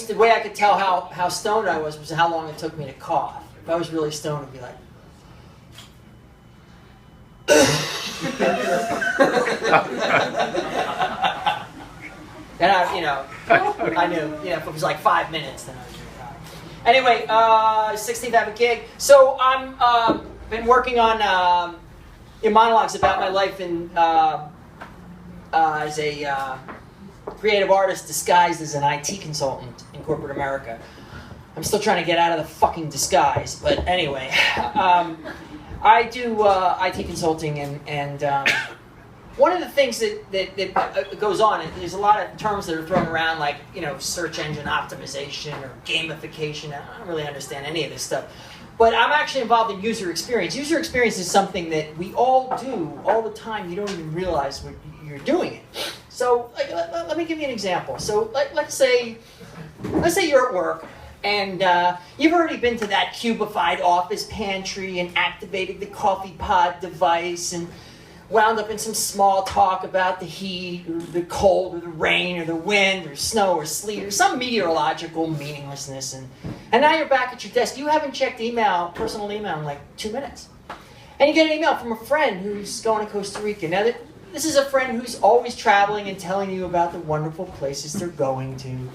the way I could tell how stoned I was how long it took me to cough. If I was really stoned, I'd be like, and I knew, if it was like 5 minutes, then I was really tired. Anyway, 16th Avenue gig. So I'm been working on monologues about my life as a creative artist disguised as an IT consultant in corporate America. I'm still trying to get out of the fucking disguise, but anyway, I do IT consulting, and one of the things that goes on, there's a lot of terms that are thrown around, like search engine optimization or gamification. I don't really understand any of this stuff, but I'm actually involved in user experience. User experience is something that we all do all the time. You don't even realize when you're doing it. So, let me give you an example. So, let's say you're at work, and you've already been to that cubified office pantry and activated the coffee pod device and wound up in some small talk about the heat or the cold or the rain or the wind or snow or sleet or some meteorological meaninglessness. And now you're back at your desk. You haven't checked personal email in like 2 minutes. And you get an email from a friend who's going to Costa Rica. Now, this is a friend who's always traveling and telling you about the wonderful places they're going to.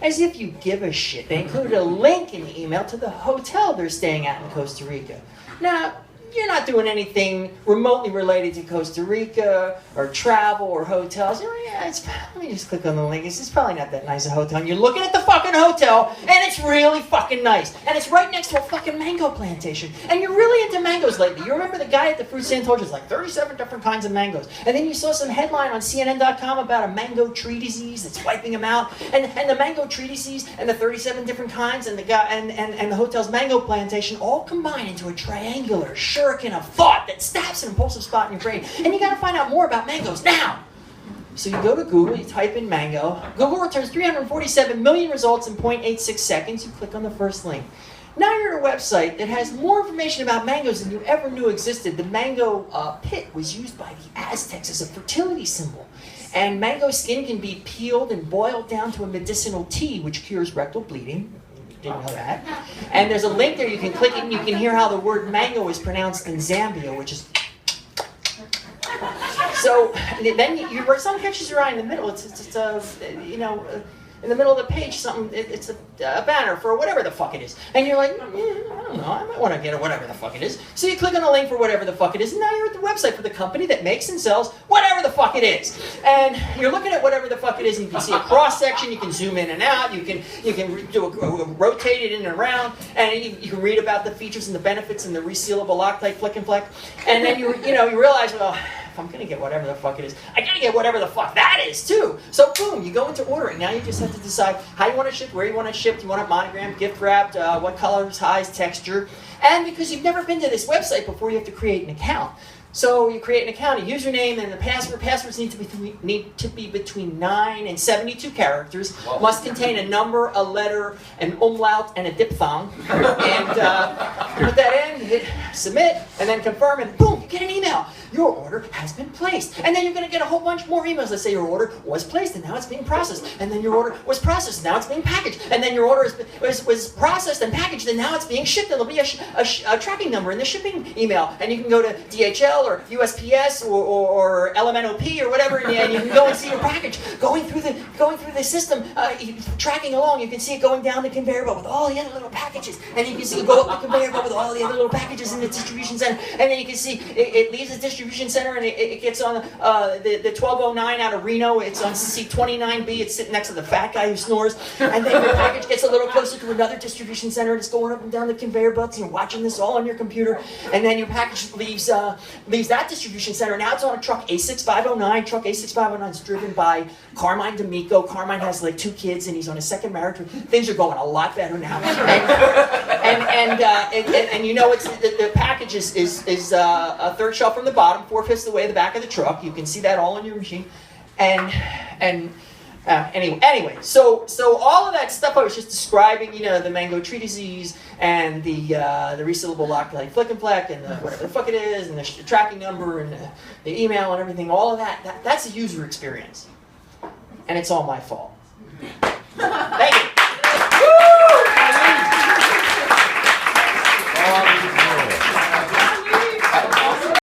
As if you give a shit. They included a link in the email to the hotel they're staying at in Costa Rica. Now, you're not doing anything remotely related to Costa Rica or travel or hotels. You're like, let me just click on the link. It's probably not that nice a hotel. And you're looking at the fucking hotel, and it's really fucking nice. And it's right next to a fucking mango plantation. And you're really into mangoes lately. You remember the guy at the fruit stand told you it's like 37 different kinds of mangoes. And then you saw some headline on CNN.com about a mango tree disease that's wiping them out. And the mango tree disease and the 37 different kinds and the guy and the hotel's mango plantation all combine into a triangular shuriken of thought that stabs an impulsive spot in your brain. And you got to find out more about mangoes now. So you go to Google, you type in mango. Google returns 347 million results in 0.86 seconds. You click on the first link. Now you're at a website that has more information about mangoes than you ever knew existed. The mango pit was used by the Aztecs as a fertility symbol. And mango skin can be peeled and boiled down to a medicinal tea, which cures rectal bleeding. Didn't know that. And there's a link there you can click and you can hear how the word mango is pronounced in Zambia, which is. So then you some catches your eye in the middle. It's in the middle of the page, it's a banner for whatever the fuck it is. And you're like, I don't know, I might want to get it, whatever the fuck it is. So you click on the link for whatever the fuck it is, and now you're at the website for the company that makes and sells whatever the fuck it is. And you're looking at whatever the fuck it is, and you can see a cross-section, you can zoom in and out, you can rotate it in and around, and you can read about the features and the benefits and the resealable Loctite flick and fleck. And then you realize, well, if I'm going to get whatever the fuck it is, I got to get whatever the fuck that is, too. So, boom, you go into ordering. Now you just have to decide how you want it shipped, where you want it shipped, you want it monogrammed, gift wrapped, what color, size, texture. And because you've never been to this website before, you have to create an account. So you create an account, a username, and the password. Passwords need to be between 9 and 72 characters. Whoa. Must contain a number, a letter, an umlaut, and a diphthong. And put that in, hit submit, and then confirm, and boom, you get an email. Your order has been placed. And then you're going to get a whole bunch more emails that say your order was placed, and now it's being processed. And then your order was processed, and now it's being packaged. And then your order was processed and packaged, and now it's being shipped. And there'll be a tracking number in the shipping email. And you can go to DHL or USPS or LMNOP or whatever, and you can go and see your package going through the system, tracking along. You can see it going down the conveyor belt with all the other little packages, and you can see it go up the conveyor belt with all the other little packages in the distribution center, and then you can see it leaves the distribution center and it gets on the 1209 out of Reno. It's on C29B. It's sitting next to the fat guy who snores, and then your package gets a little closer to another distribution center, and it's going up and down the conveyor belts, and you're watching this all on your computer, and then your package leaves that distribution center. Now it's on a truck A6509. Truck A6509 is driven by Carmine D'Amico. Carmine has like 2 kids, and he's on his second marriage. Things are going a lot better now. And you know, it's the package is a third shelf from the bottom, 4/5 the way the back of the truck. You can see that all on your machine. Anyway, so all of that stuff I was just describing, the mango tree disease and the resealable Loctite flick and fleck and whatever the fuck it is, and the tracking number and the email and everything, all of that's a user experience. And it's all my fault.